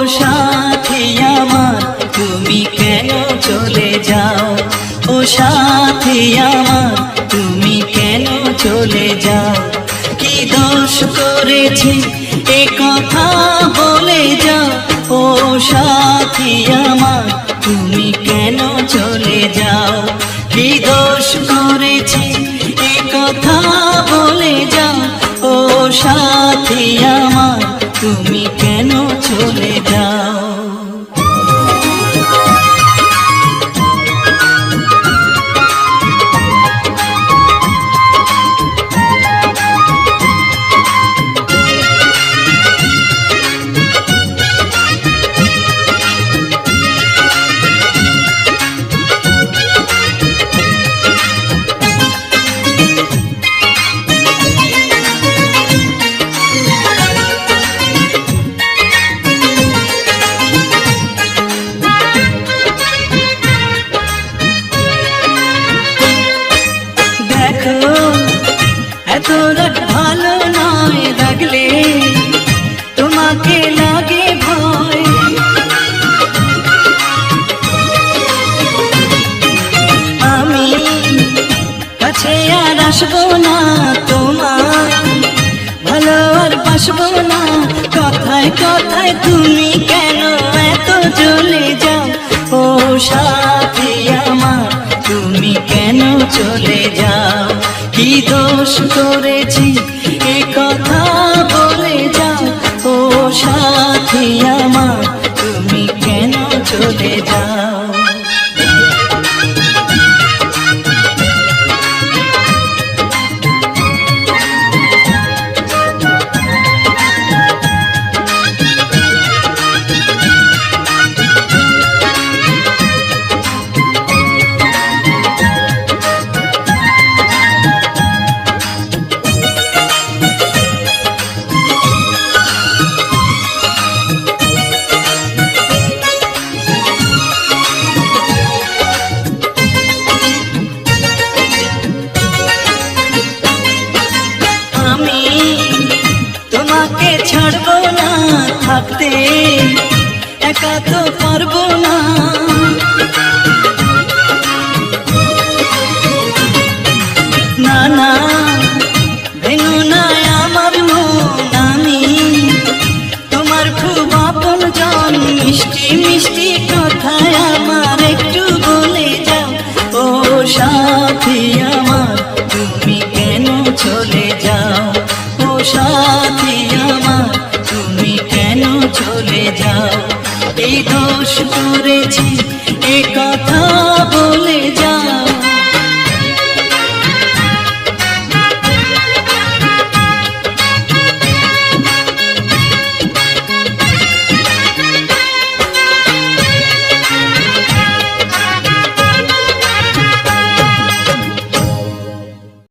সাথী আমার তুমি কেন চলে যাও, ও সাথী আমার তুমি কেন চলে যাও। কি দোষ করেছি এ কথা বলে যাও, ও সাথী আমার তুমি কেন চলে যাও। কি দোষ করেছি এ কথা বলে যাও, ও সাথী আমার তুমি কেন চলে যাও। এত রাগ ভালো নয়, লাগলে তোমাকে লাগে ভয়। আমি কাছে আর আসবো না, তোমার ভালো আর বাসবো না। কথায় কথায় তুমি কেন এত জ্বলে যাও, ও সাথী আমার তুমি কেন চলে যাও। কি দোষ করেছি এ কথা বলে যাও, ও সাথী আমার তুমি কেন চলে যাও। তোমাকে ছাড়বো না, থাকতে একা তো পারবো না। না না ভেঙো না আমার মন, আমি তোমার খুব আপন জন। মিষ্টি মিষ্টি কথায় আমার একটু বলে যাও, ও সাথী আমার তুমি কেন চলে যাও। ও সাথী আমার তুমি কেন চলে যাও। এই দোষ করেছি এ কথা